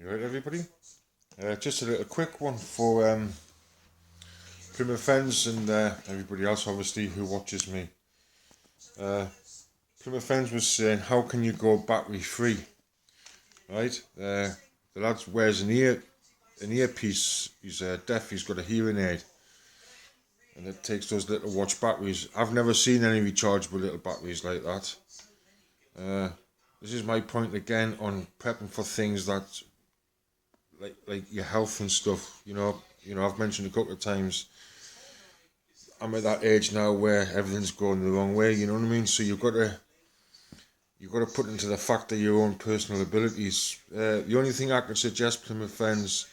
You right, everybody? Just a little quick one for Plymouth Fenns and everybody else, obviously, who watches me. Plymouth Fenns was saying, how can you go battery free? Right? The lad wears an earpiece. He's deaf. He's got a hearing aid, and it takes those little watch batteries. I've never seen any rechargeable little batteries like that. This is my point again on prepping for things that like your health and stuff. You know, I've mentioned a couple of times, I'm at that age now where everything's going the wrong way, you know what I mean? So you've got to put into the factor your own personal abilities. The only thing I could suggest, Plymouth Fenns,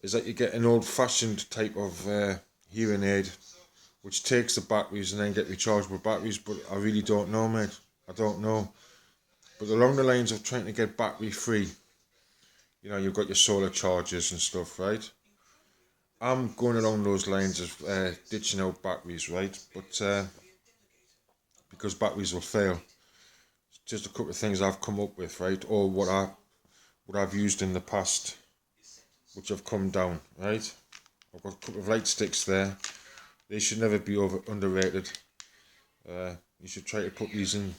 is that you get an old-fashioned type of hearing aid, which takes the batteries and then get rechargeable batteries, but I really don't know, mate. I don't know. But along the lines of trying to get battery free, you know, you've got your solar chargers and stuff, right? I'm going along those lines of ditching out batteries, right? But because batteries will fail, just a couple of things I've come up with, right? Or what I've used in the past, which have come down, right? I've got a couple of light sticks there. They should never be underrated. You should try to put these in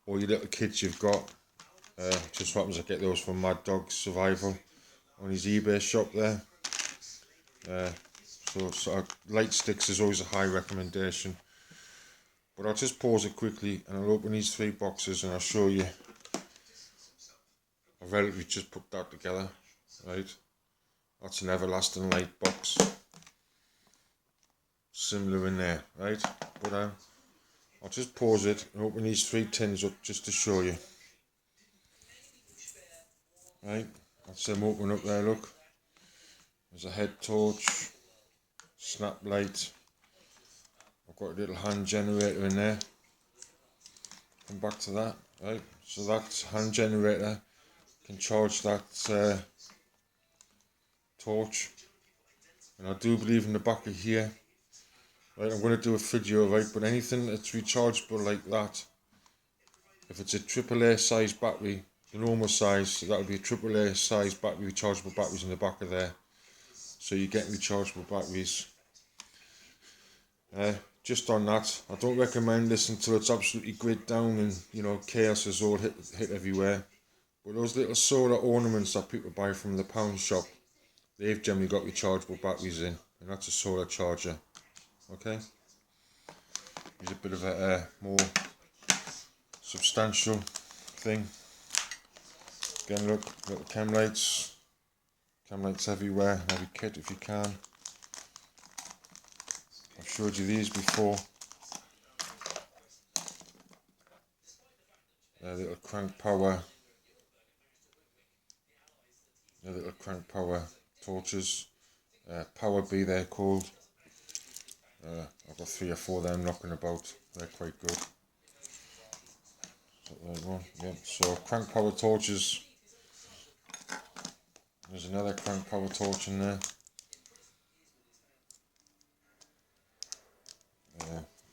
all your little kits you've got. Just happens I get those from Mad Dog Survival on his eBay shop there. So sort of light sticks is always a high recommendation. But I'll just pause it quickly and I'll open these 3 boxes and I'll show you. I've relatively just put that together, right? That's an everlasting light box. Similar in there, right? But I'll just pause it and open these 3 tins up just to show you. Right, that's them open up there, look. There's a head torch, snap light. I've got a little hand generator in there. Come back to that, right? So that hand generator can charge that torch. And I do believe in the back of here, right, I'm going to do a video, right, but anything that's rechargeable like that, if it's a AAA size battery, the normal size, so that would be a AAA size battery, rechargeable batteries in the back of there. So you get rechargeable batteries. Just on that, I don't recommend this until it's absolutely grid down and, you know, chaos is all hit everywhere. But those little solar ornaments that people buy from the pound shop, they've generally got rechargeable batteries in, and that's a solar charger. Okay, here's a bit of a more substantial thing. Again, look, little cam lights everywhere, every kit if you can. I've showed you these before. Little crank power torches. Power B they're called. I've got 3 or 4 of them knocking about. They're quite good. So crank power torches. There's another crank power torch in there.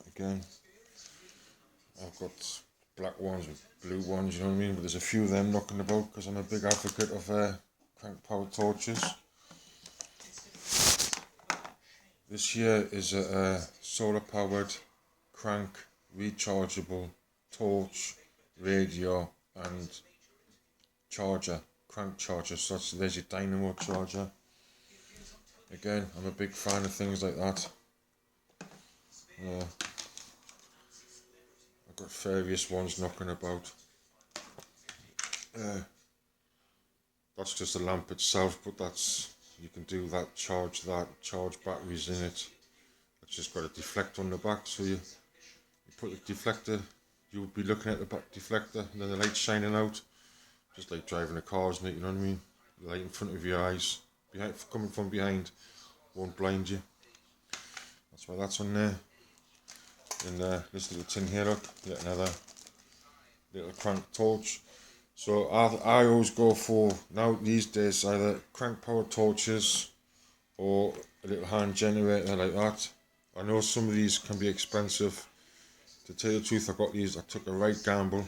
Again, I've got black ones with blue ones, you know what I mean? But there's a few of them knocking about because I'm a big advocate of crank power torches. This here is a solar powered crank rechargeable torch, radio and charger, crank charger. So there's your dynamo charger. Again, I'm a big fan of things like that. I've got various ones knocking about. That's just a lamp itself, but that's, you can do that, charge batteries in it. It's just got a deflector on the back, so you put the deflector, you would be looking at the back deflector and then the light shining out, just like driving a car, isn't it, you know what I mean? The light in front of your eyes, coming from behind, won't blind you. That's why that's on there. And this little tin here, look, yet another little crank torch. So I always go for, now these days, either crank power torches or a little hand generator like that. I know some of these can be expensive. To tell you the truth, I took a right gamble.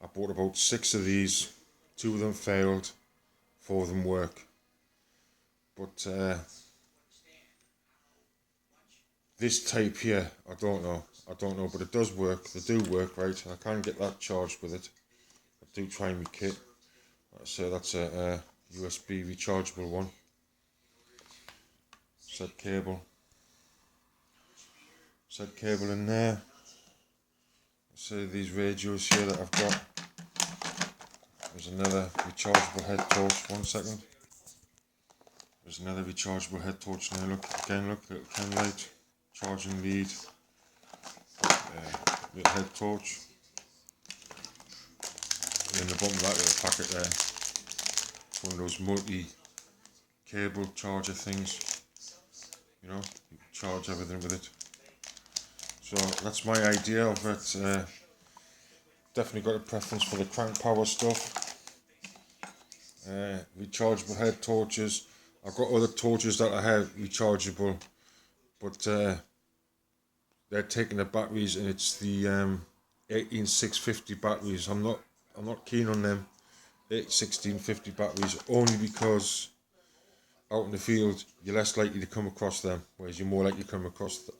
I bought about 6 of these, 2 of them failed. 4 of them work. But this type here, I don't know, but it does work. They do work, right? I can get that charged with it. I do try my kit. So that's a USB rechargeable one. Set cable in there. So these radios here that I've got. There's another rechargeable head torch. 1 second. There's another rechargeable head torch now. Look again. Look, little cam light, charging lead, little head torch. And in the bottom of that little packet there, it's one of those multi-cable charger things. You know, you can charge everything with it. So that's my idea of it. Definitely got a preference for the crank power stuff. Rechargeable head torches. I've got other torches that I have rechargeable, but they're taking the batteries, and it's the 18650 batteries. I'm not keen on them 1650 batteries, only because out in the field you're less likely to come across them, whereas you're more likely to come across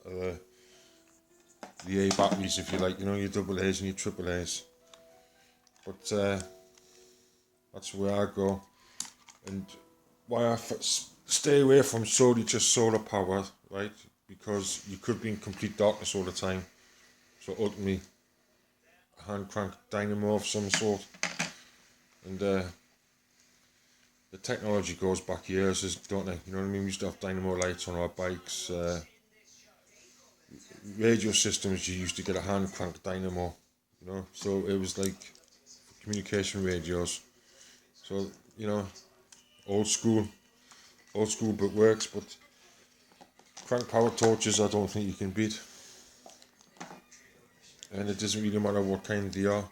the A batteries, if you like, you know, your double A's and your triple A's. But that's where I go, and why I stay away from solely just solar power, right? Because you could be in complete darkness all the time. So ultimately, a hand crank dynamo of some sort, and the technology goes back years, don't they? You know what I mean? We used to have dynamo lights on our bikes. Radio systems, you used to get a hand crank dynamo, you know. So it was like communication radios. So, you know, old school but works. But crank power torches, I don't think you can beat. And it doesn't really matter what kind they are.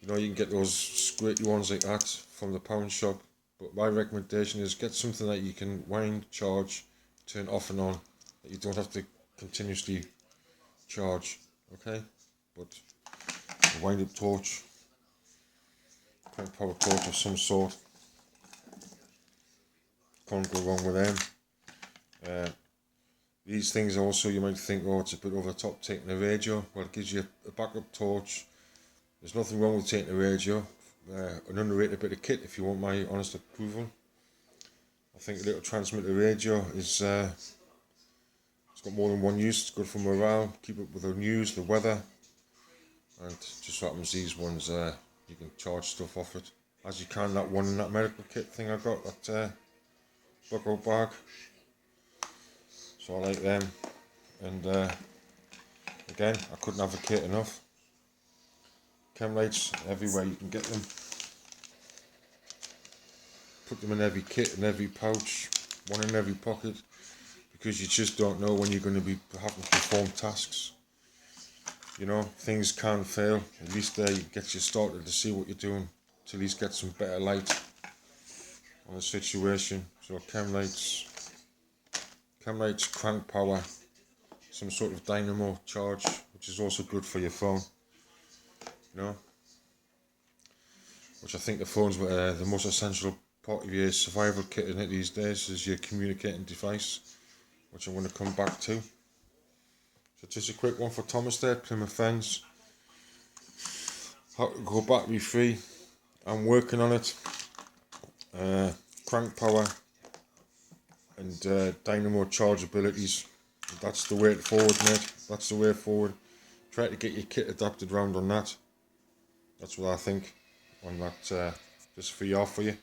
You know, you can get those squirty ones like that from the pound shop. But my recommendation is get something that you can wind, charge, turn off and on, that you don't have to continuously charge. Okay? But a wind up torch, crank power torch of some sort, can't go wrong with them. These things also, you might think, oh, it's a bit over the top taking a radio. Well, it gives you a backup torch. There's nothing wrong with taking a radio. An underrated bit of kit, if you want my honest approval. I think a little transmitter radio is it's got more than one use. It's good for morale, keep up with the news, the weather, and just so happens these ones you can charge stuff off it, as you can that one in that medical kit thing I got, that buckle bag. So I like them, and again, I couldn't advocate enough. Chem lights everywhere you can get them. Put them in every kit, in every pouch, one in every pocket, because you just don't know when you're going to be having to perform tasks. You know, things can fail. At least there you get you started to see what you're doing, to at least get some better light on the situation. So chem lights, crank power, some sort of dynamo charge, which is also good for your phone. You know, which I think the phone's the most essential part of your survival kit in it these days, is your communicating device, which I'm going to come back to. So just a quick one for Thomas there, Plymouth Fenns. How to go battery free. I'm working on it. Crank power and dynamo charge abilities. That's the way forward, mate. That's the way forward. Try to get your kit adapted round on that. That's what I think on that, just for you.